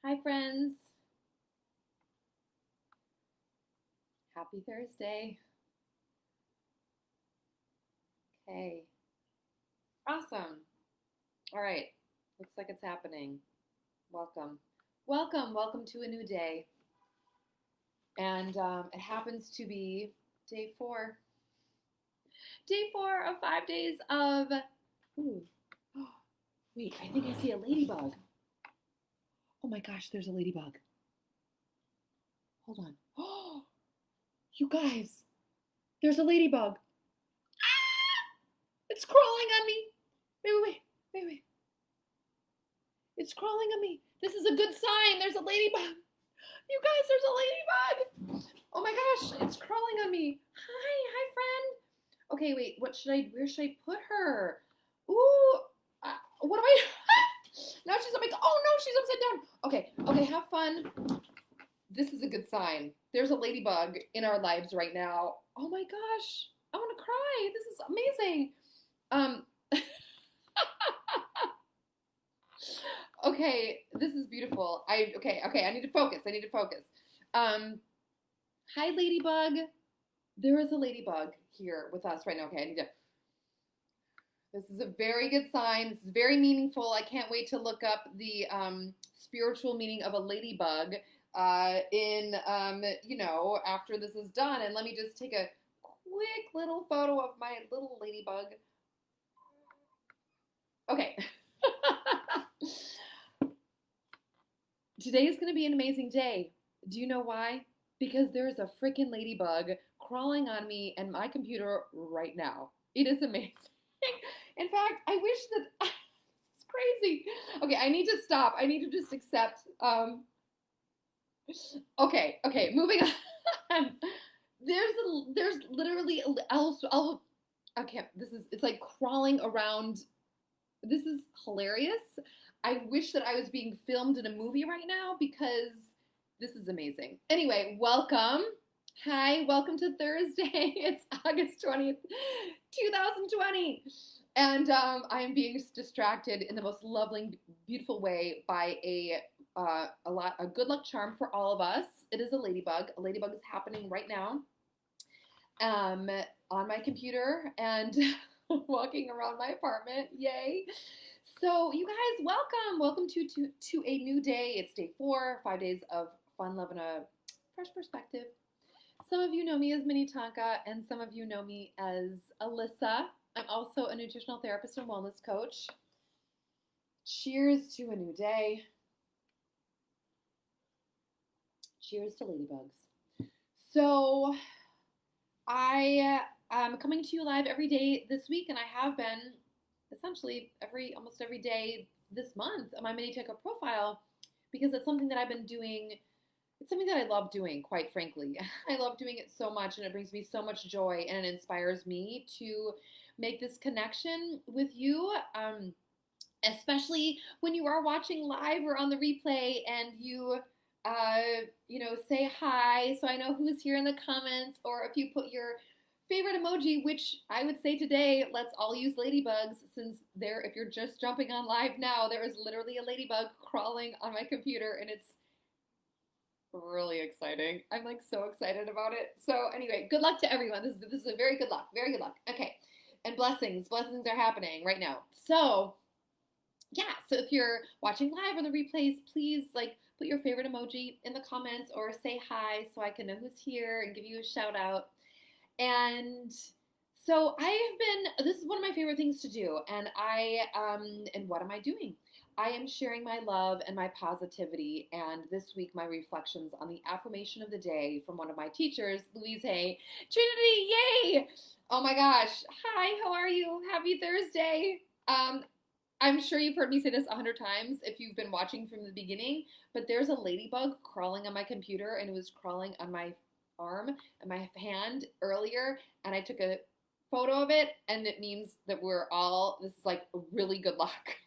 Hi, friends. Happy Thursday. Okay. Awesome. All right. Looks like it's happening. Welcome. Welcome to a new day. And it happens to be day 4. Day 4 of 5 days of. Ooh. Wait, I think I see a ladybug. Oh my gosh, there's a ladybug. Hold on. Oh, you guys, there's a ladybug. It's crawling on me. Wait. It's crawling on me. This is a good sign. There's a ladybug. You guys, there's a ladybug. Oh my gosh, it's crawling on me. Hi, friend. Okay, wait, where should I put her? Ooh, what do I, now she's on my, oh no, she's upside down. Okay, have fun. This is a good sign. There's a ladybug in our lives right now. Oh my gosh, I want to cry. This is amazing. Okay, this is beautiful. Okay, I need to focus. Hi ladybug. There is a ladybug here with us right now. Okay, this is a very good sign. This is very meaningful. I can't wait to look up the spiritual meaning of a ladybug after this is done. And let me just take a quick little photo of my little ladybug. Okay. Today is going to be an amazing day. Do you know why? Because there is a freaking ladybug crawling on me and my computer right now. It is amazing. In fact, I wish that it's crazy. Okay, I need to stop. I need to just accept. Okay, moving on. There's literally okay. It's like crawling around. This is hilarious. I wish that I was being filmed in a movie right now because this is amazing. Anyway, welcome. Hi, welcome to Thursday. It's August 20th, 2020. And I am being distracted in the most lovely, beautiful way by a good luck charm for all of us. It is a ladybug. A ladybug is happening right now on my computer and walking around my apartment. Yay. So you guys, welcome to a new day. It's day 4, 5 days of fun, love, and a fresh perspective. Some of you know me as Minnetonka, and some of you know me as Alyssa. I'm also a nutritional therapist and wellness coach. Cheers to a new day. Cheers to ladybugs. So I am coming to you live every day this week, and I have been essentially almost every day this month on my Minnetonka profile because it's something that I've been doing. It's something that I love doing, quite frankly. I love doing it so much, and it brings me so much joy, and it inspires me to make this connection with you, especially when you are watching live or on the replay, and you say hi, so I know who's here in the comments, or if you put your favorite emoji, which I would say today, let's all use ladybugs, since if you're just jumping on live now, there is literally a ladybug crawling on my computer, and it's really exciting. I'm like so excited about it. So anyway, good luck to everyone. This is a very good luck. Okay. And blessings are happening right now. So yeah, so if you're watching live or the replays, please put your favorite emoji in the comments or say hi so I can know who's here and give you a shout out. And so this is one of my favorite things to do. And and what am I doing? I am sharing my love and my positivity, and this week my reflections on the affirmation of the day from one of my teachers, Louise Hay. Trinity, yay! Oh my gosh. Hi, how are you? Happy Thursday. I'm sure you've heard me say this 100 times if you've been watching from the beginning, but there's a ladybug crawling on my computer, and it was crawling on my arm and my hand earlier, and I took a photo of it, and it means that this is like really good luck.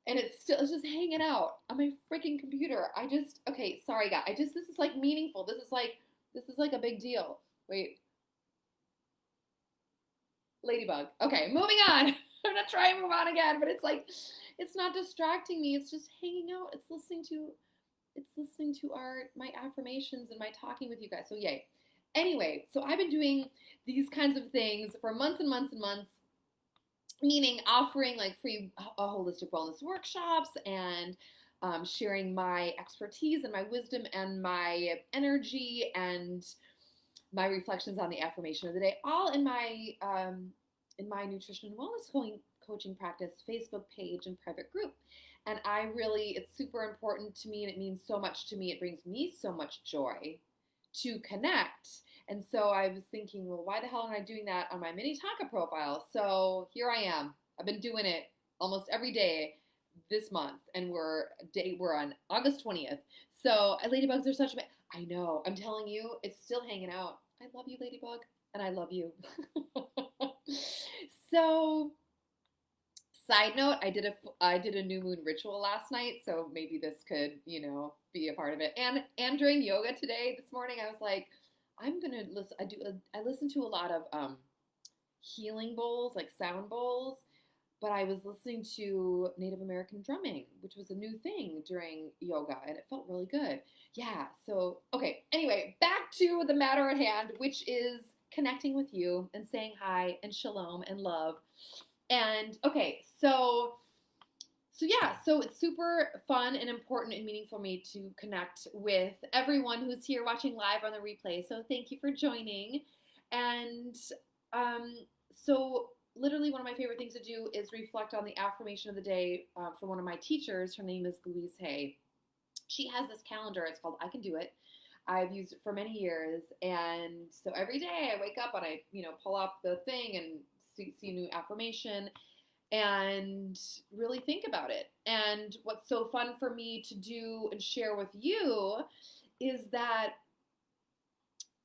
And it's just hanging out on my freaking computer. Okay, sorry guys. This is like meaningful. This is like a big deal. Wait. Ladybug. Okay, moving on. I'm gonna try and move on again, but it's like it's not distracting me. It's just hanging out. It's listening to our my affirmations and my talking with you guys. So yay. Anyway, so I've been doing these kinds of things for months and months and months, meaning offering like free holistic wellness workshops and sharing my expertise and my wisdom and my energy and my reflections on the affirmation of the day, all in my nutrition and wellness coaching practice Facebook page and private group. And it's super important to me, and it means so much to me. It brings me so much joy to connect. And so I was thinking, well, why the hell am I doing that on my mini Taka profile? So here I am. I've been doing it almost every day this month, and we're on August 20th. So ladybugs are such a I know. I'm telling you, it's still hanging out. I love you, ladybug, and I love you. So, side note, I did a new moon ritual last night, so maybe this could, be a part of it. And during yoga today, this morning, I was like, I'm gonna listen. I listen to a lot of healing bowls, like sound bowls, but I was listening to Native American drumming, which was a new thing during yoga, and it felt really good. Yeah, so, okay, anyway, back to the matter at hand, which is connecting with you and saying hi and shalom and love. And, okay, so yeah, so it's super fun and important and meaningful for me to connect with everyone who's here watching live on the replay. So thank you for joining. And so literally one of my favorite things to do is reflect on the affirmation of the day from one of my teachers. Her name is Louise Hay. She has this calendar. It's called I Can Do It. I've used it for many years. And so every day I wake up and I, pull up the thing and see a new affirmation and really think about it. And what's so fun for me to do and share with you is that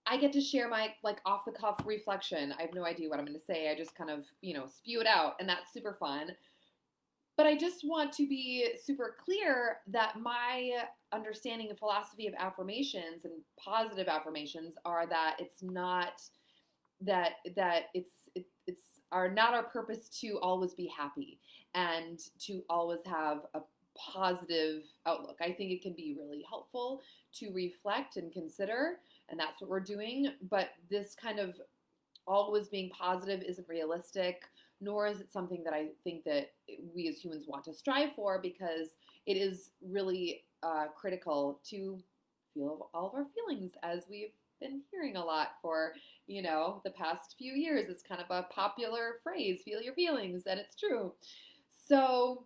I get to share my off the cuff reflection. I have no idea what I'm going to say. I just kind of, spew it out, and that's super fun. But I just want to be super clear that my understanding and philosophy of affirmations and positive affirmations are that it's not that it's not our purpose to always be happy and to always have a positive outlook. I think it can be really helpful to reflect and consider, and that's what we're doing. But this kind of always being positive isn't realistic, nor is it something that I think that we as humans want to strive for, because it is really critical to feel all of our feelings, as we've been hearing a lot for, the past few years. It's kind of a popular phrase, feel your feelings, and it's true. So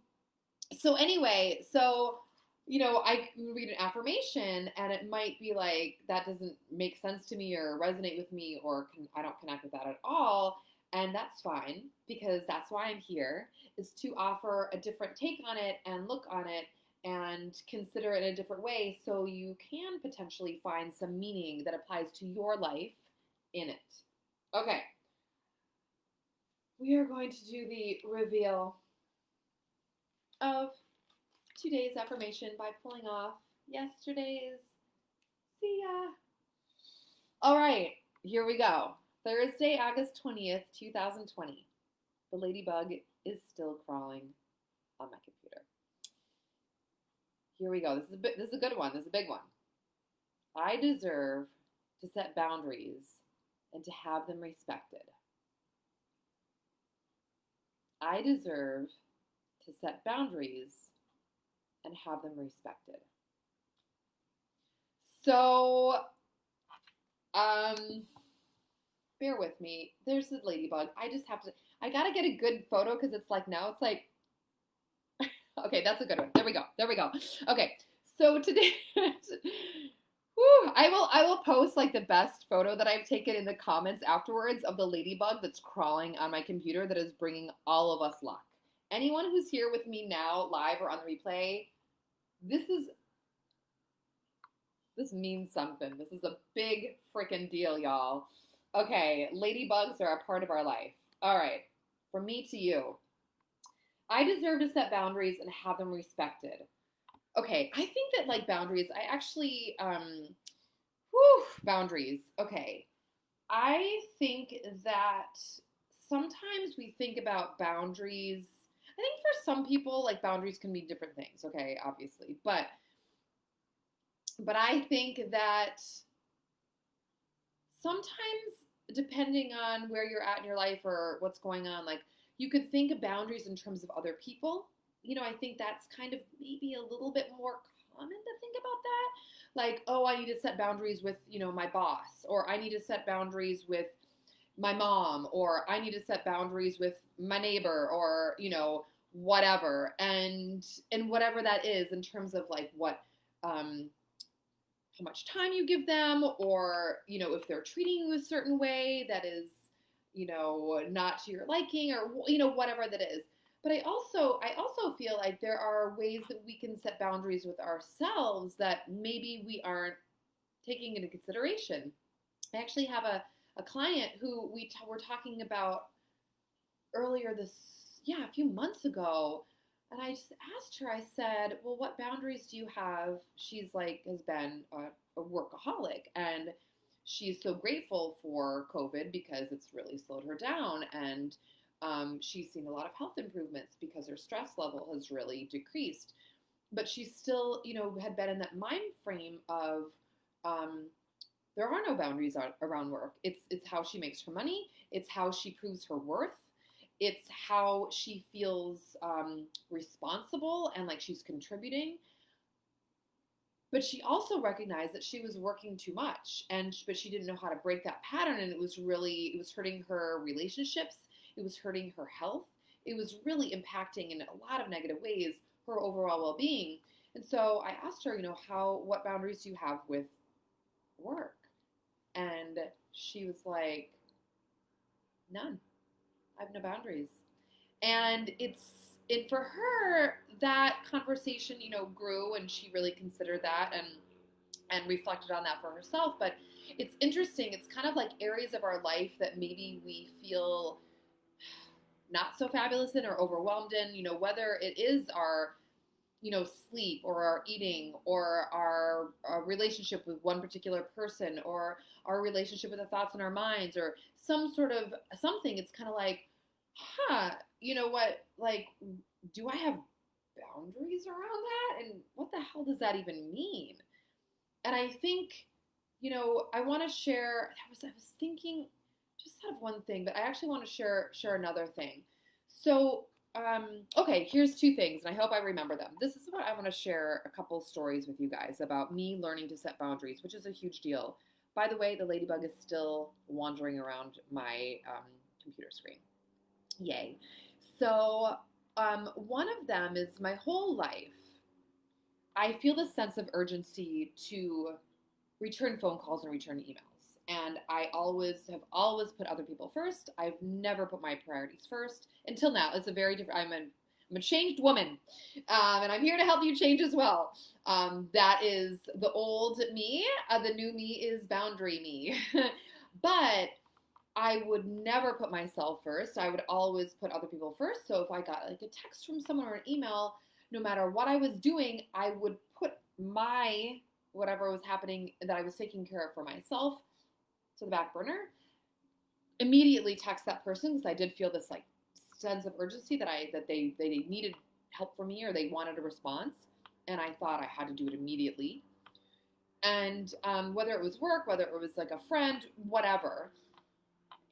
anyway, I read an affirmation and it might be like, that doesn't make sense to me or resonate with me, or I don't connect with that at all. And that's fine, because that's why I'm here, is to offer a different take on it and look on it and consider it in a different way, so you can potentially find some meaning that applies to your life in it. Okay. We are going to do the reveal of today's affirmation by pulling off yesterday's. See ya. All right, here we go. Thursday, August 20th, 2020. The ladybug is still crawling on my computer. Here we go. This is a good one. This is a big one. I deserve to set boundaries and to have them respected. I deserve to set boundaries and have them respected. So, bear with me. There's the ladybug. I gotta get a good photo, because it's like, now it's like, okay, that's a good one. There we go. Okay, so today, I will post like the best photo that I've taken in the comments afterwards of the ladybug that's crawling on my computer that is bringing all of us luck. Anyone who's here with me now, live or on the replay, this means something. This is a big freaking deal, y'all. Okay, ladybugs are a part of our life. All right, from me to you. I deserve to set boundaries and have them respected. Okay, I think that boundaries, I actually, boundaries. Okay, I think that sometimes we think about boundaries. I think for some people, like boundaries can mean different things, okay, obviously. But I think that sometimes depending on where you're at in your life or what's going on, like you could think of boundaries in terms of other people. I think that's kind of maybe a little bit more common to think about that. Like, oh, I need to set boundaries with, my boss, or I need to set boundaries with my mom, or I need to set boundaries with my neighbor, or, whatever. And whatever that is in terms of like what how much time you give them, or if they're treating you a certain way that is not to your liking, or whatever that is. But I also feel like there are ways that we can set boundaries with ourselves that maybe we aren't taking into consideration. I actually have a client who were talking about earlier a few months ago. And I just asked her, I said, well, what boundaries do you have? She's like, has been a workaholic, and she's so grateful for COVID because it's really slowed her down. And she's seen a lot of health improvements because her stress level has really decreased. But she still, had been in that mind frame of there are no boundaries around work. It's how she makes her money. It's how she proves her worth. It's how she feels responsible and like she's contributing. But she also recognized that she was working too much, but she didn't know how to break that pattern, and it was hurting her relationships. It was hurting her health. It was really impacting in a lot of negative ways her overall well-being. And so I asked her, what boundaries do you have with work? And she was like, none. I have no boundaries. And for her, that conversation, grew, and she really considered that and reflected on that for herself. But it's interesting. It's kind of like areas of our life that maybe we feel not so fabulous in or overwhelmed in, whether it is our, sleep, or our eating, or our relationship with one particular person, or our relationship with the thoughts in our minds, or some sort of something. It's kind of like, you know what, like, do I have boundaries around that? And what the hell does that even mean? And I think, I want to share, I was thinking just out of one thing, but I actually want to share another thing. So, okay, here's two things, and I hope I remember them. This is what I want to share a couple stories with you guys about me learning to set boundaries, which is a huge deal. By the way, the ladybug is still wandering around my computer screen. Yay. So, one of them is my whole life, I feel this sense of urgency to return phone calls and return emails. And I have always put other people first. I've never put my priorities first until now. It's a very different, I'm a changed woman. And I'm here to help you change as well. That is the old me. The new me is boundary me. But I would never put myself first. I would always put other people first. So if I got like a text from someone or an email, no matter what I was doing, I would put whatever was happening that I was taking care of for myself to the back burner. Immediately text that person, because I did feel this like sense of urgency that they needed help from me, or they wanted a response, and I thought I had to do it immediately. And whether it was work, whether it was like a friend, whatever.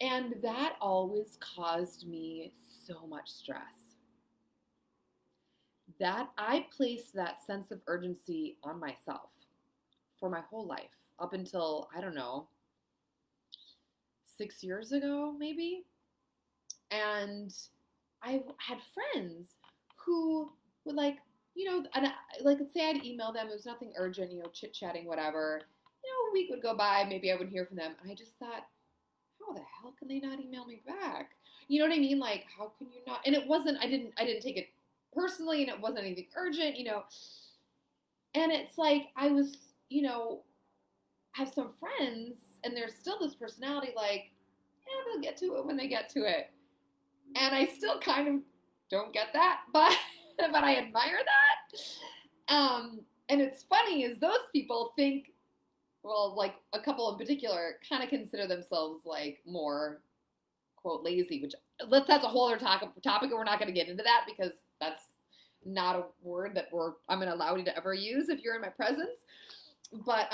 And that always caused me so much stress. That I placed that sense of urgency on myself for my whole life, up until, I don't know, 6 years ago, maybe. And I had friends who would like, and like, let's say I'd email them, it was nothing urgent, chit-chatting, whatever. A week would go by, maybe I wouldn't hear from them. And I just thought, how the hell can they not email me back? You know what I mean? Like, how can you not? And it wasn't, I didn't take it personally, and it wasn't anything urgent, And it's like, I was, have some friends, and there's still this personality like, yeah, they'll get to it when they get to it. And I still kind of don't get that, but I admire that. And it's funny is those people think, well, like a couple in particular kind of consider themselves like more, quote, lazy, which that's a whole other topic, and we're not going to get into that because that's not a word that I'm going to allow you to ever use if you're in my presence. But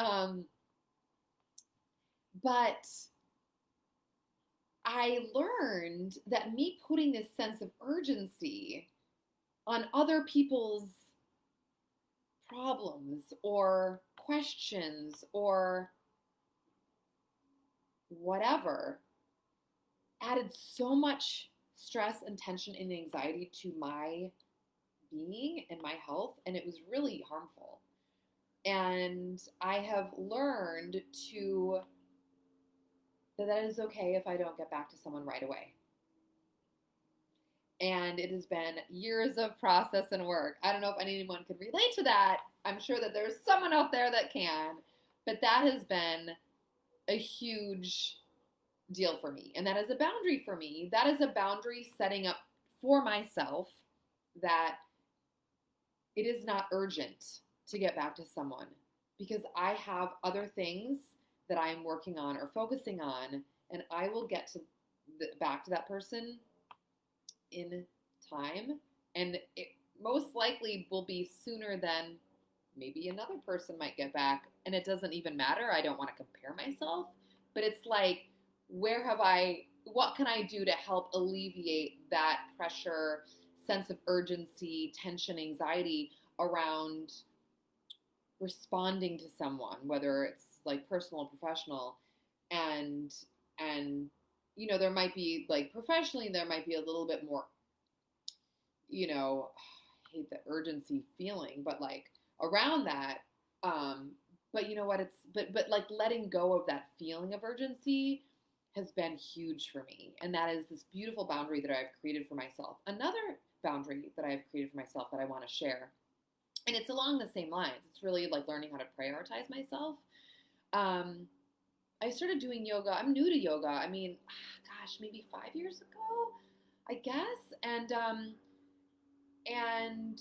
I learned that me putting this sense of urgency on other people's problems or questions or whatever added so much stress and tension and anxiety to my being and my health, and it was really harmful. And I have learned that is okay if I don't get back to someone right away. And it has been years of process and work. I don't know if anyone can relate to that. I'm sure that there's someone out there that can, but that has been a huge deal for me. And that is a boundary for me. That is a boundary setting up for myself that it is not urgent to get back to someone because I have other things that I'm working on or focusing on, and I will get back to that person in time, and it most likely will be sooner than maybe another person might get back, and it doesn't even matter. I don't want to compare myself, but it's like, what can I do to help alleviate that pressure, sense of urgency, tension, anxiety around responding to someone, whether it's like personal or professional, and there might be like professionally, there might be a little bit more, I hate the urgency feeling, but like around that, but you know what, but like letting go of that feeling of urgency has been huge for me, and that is this beautiful boundary that I've created for myself. Another boundary that I've created for myself that I want to share, and it's along the same lines. It's really like learning how to prioritize myself. I started doing yoga. I'm new to yoga. I mean, gosh, maybe 5 years ago, I guess. And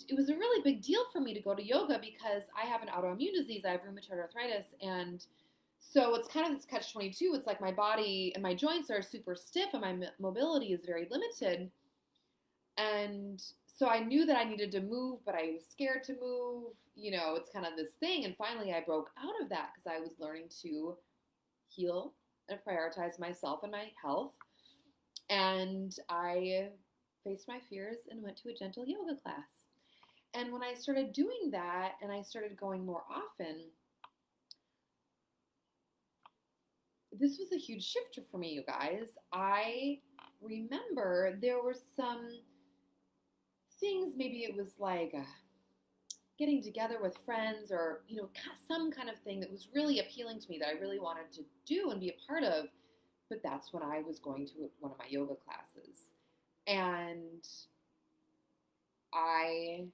it was a really big deal for me to go to yoga because I have an autoimmune disease. I have rheumatoid arthritis, and so it's kind of this catch-22. It's like my body and my joints are super stiff, and my mobility is very limited. And so I knew that I needed to move, but I was scared to move. It's kind of this thing. And finally, I broke out of that because I was learning to heal and prioritize myself and my health. And I faced my fears and went to a gentle yoga class. And when I started doing that and I started going more often, this was a huge shifter for me, you guys. I remember there were some things, maybe it was like getting together with friends or, some kind of thing that was really appealing to me that I really wanted to do and be a part of. But that's when I was going to one of my yoga classes. And I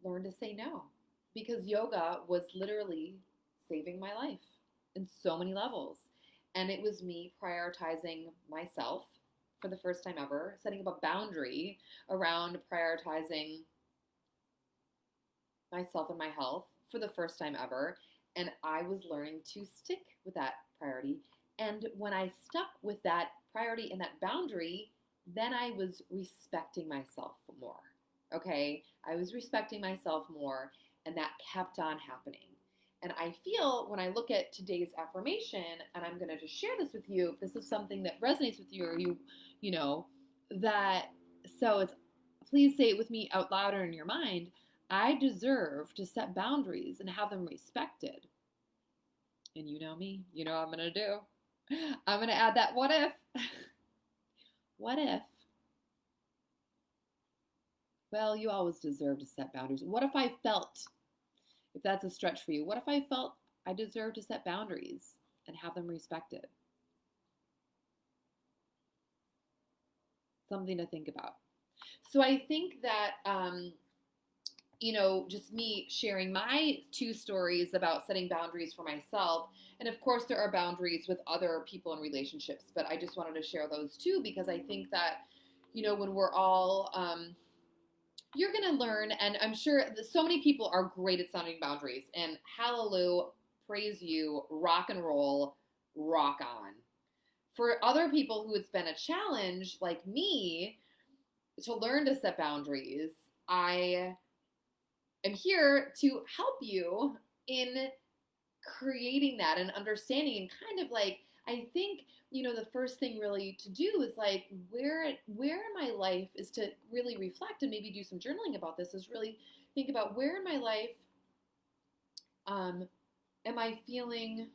learned to say no because yoga was literally saving my life in so many levels. And it was me prioritizing myself for the first time ever, setting up a boundary around prioritizing myself and my health for the first time ever. And I was learning to stick with that priority. And when I stuck with that priority and that boundary, then I was respecting myself more. Okay? I was respecting myself more, and that kept on happening. And I feel when I look at today's affirmation, and I'm going to just share this with you, if this is something that resonates with you, or so it's, please say it with me out loud or in your mind. I deserve to set boundaries and have them respected. And you know me, you know what I'm going to do. I'm going to add that what if. What if? Well, you always deserve to set boundaries. What if I felt, if that's a stretch for you, what if I felt I deserve to set boundaries and have them respected? Something to think about. So I think that, just me sharing my 2 stories about setting boundaries for myself. And of course, there are boundaries with other people in relationships, but I just wanted to share those 2 because I think that, when we're all, you're going to learn, and I'm sure that so many people are great at setting boundaries, and hallelujah, praise you, rock and roll, rock on. For other people who it's been a challenge, like me, to learn to set boundaries, I am here to help you in creating that and understanding and kind of like, I think, the first thing really to do is like where in my life is to really reflect and maybe do some journaling about this, is really think about where in my life am I feeling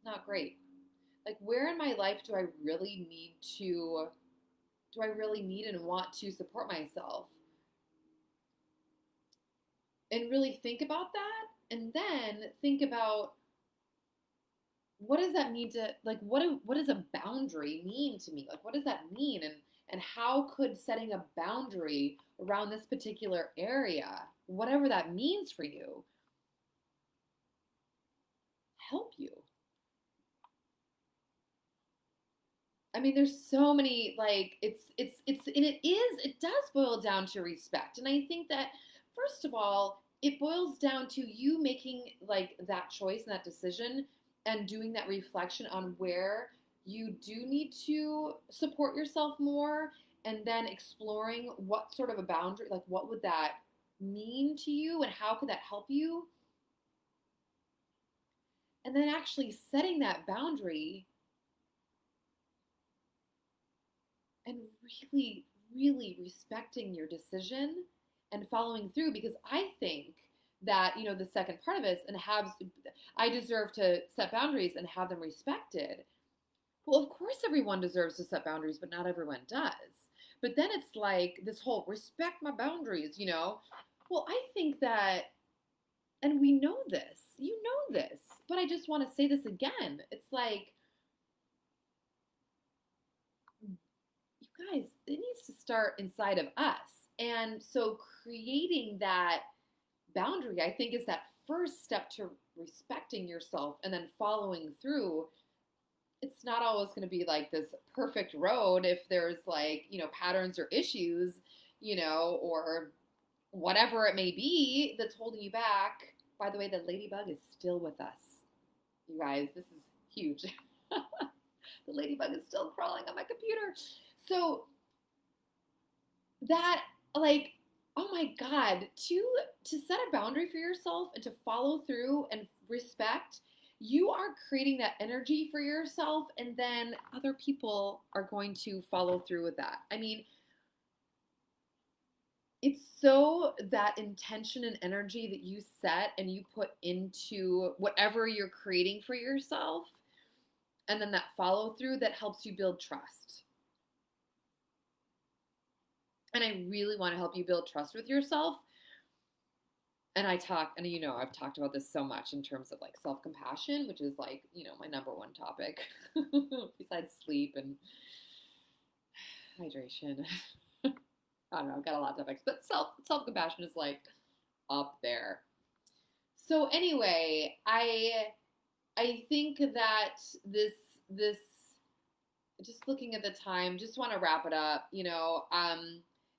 not great? Like where in my life do I really need and want to support myself? And really think about that, and then think about what does that mean to, like, what does a boundary mean to me? Like what does that mean, and how could setting a boundary around this particular area, whatever that means for you, help you? I mean, there's so many, like, and it does boil down to respect. And I think that, first of all, it boils down to you making like that choice and that decision and doing that reflection on where you do need to support yourself more, and then exploring what sort of a boundary, like, what would that mean to you and how could that help you? And then actually setting that boundary and really, really respecting your decision and following through. Because I think that, the second part of it is, I deserve to set boundaries and have them respected. Well, of course, everyone deserves to set boundaries, but not everyone does. But then it's like this whole respect my boundaries. Well, I think that, and we know this, but I just want to say this again. It's like, you guys, it needs to start inside of us. And so creating that boundary, I think, is that first step to respecting yourself and then following through. It's not always going to be like this perfect road if there's like, patterns or issues, or whatever it may be that's holding you back. By the way, the ladybug is still with us. You guys, this is huge. The ladybug is still crawling on my computer. So that, like, oh my God, to set a boundary for yourself and to follow through and respect, you are creating that energy for yourself, and then other people are going to follow through with that. I mean, it's so that intention and energy that you set and you put into whatever you're creating for yourself, and then that follow through that helps you build trust. And I really want to help you build trust with yourself. And I've talked about this so much in terms of like self-compassion, which is like, my number one topic besides sleep and hydration. I don't know, I've got a lot of topics, but self-compassion is like up there. So anyway, I think that this just looking at the time, just want to wrap it up.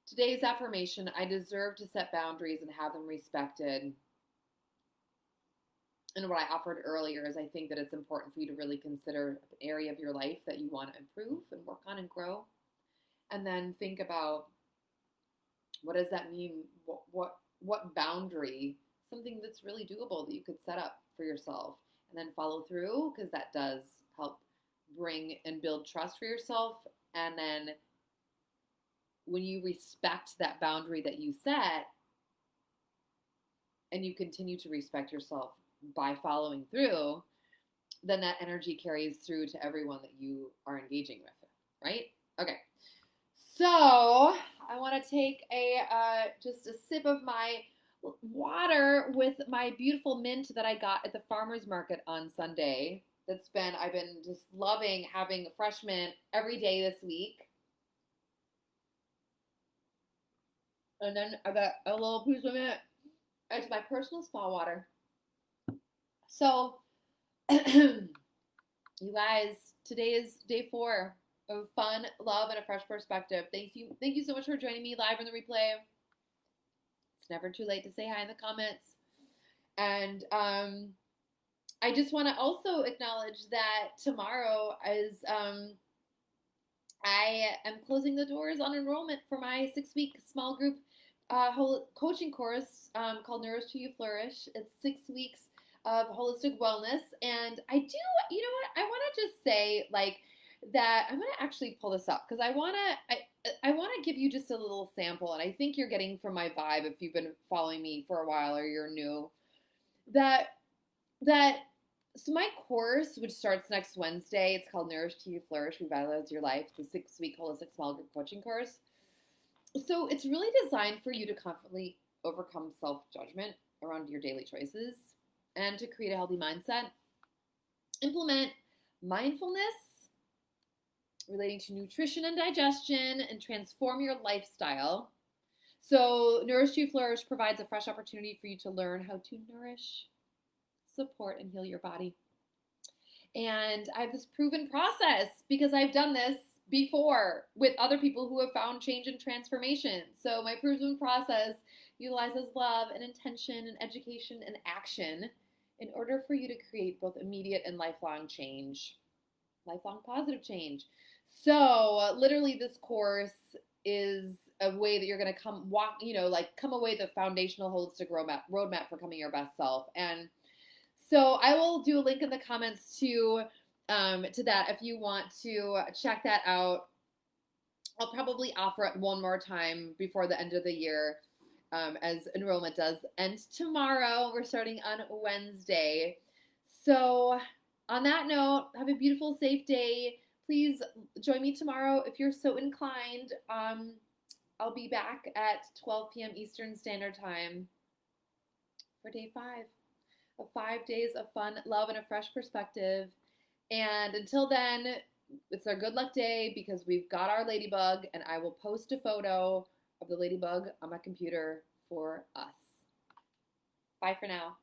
Today's affirmation: I deserve to set boundaries and have them respected. And what I offered earlier is, I think that it's important for you to really consider an area of your life that you want to improve and work on and grow. And then think about, what does that mean? What boundary, something that's really doable that you could set up for yourself, and then follow through, because that does help bring and build trust for yourself. And then when you respect that boundary that you set, and you continue to respect yourself by following through, then that energy carries through to everyone that you are engaging with, right? Okay. So I want to take just a sip of my water with my beautiful mint that I got at the farmer's market on Sunday. I've been just loving having fresh mint every day this week. And then I got a little piece of it. It's my personal spa water. So, you guys, today is day 4 of fun, love, and a fresh perspective. Thank you so much for joining me live in the replay. It's never too late to say hi in the comments. And I just want to also acknowledge that tomorrow is I am closing the doors on enrollment for my 6 week small group whole coaching course called Nourish to You Flourish. It's 6 weeks of holistic wellness. And I do, you know what? I want to just say, like, that I'm going to actually pull this up because I want to give you just a little sample. And I think you're getting from my vibe, if you've been following me for a while or you're new, that that so my course, which starts next Wednesday, it's called Nourish to You Flourish, Revitalize Your Life, the 6 week holistic small group coaching course. So it's really designed for you to confidently overcome self-judgment around your daily choices and to create a healthy mindset, implement mindfulness relating to nutrition and digestion, and transform your lifestyle. So Nourish to You Flourish provides a fresh opportunity for you to learn how to nourish, support, and heal your body. And I have this proven process because I've done this before with other people who have found change and transformation. So my proven process utilizes love and intention and education and action in order for you to create both immediate and lifelong change, lifelong positive change. So literally this course is a way that you're going to come away with a foundational holistic roadmap for coming your best self. And so I will do a link in the comments to that if you want to check that out. I'll probably offer it one more time before the end of the year, as enrollment does end tomorrow. We're starting on Wednesday. So on that note, have a beautiful, safe day. Please join me tomorrow if you're so inclined. I'll be back at 12 p.m. Eastern Standard Time for day 5 of 5 days of fun, love, and a fresh perspective. And until then, it's our good luck day because we've got our ladybug, and I will post a photo of the ladybug on my computer for us. Bye for now.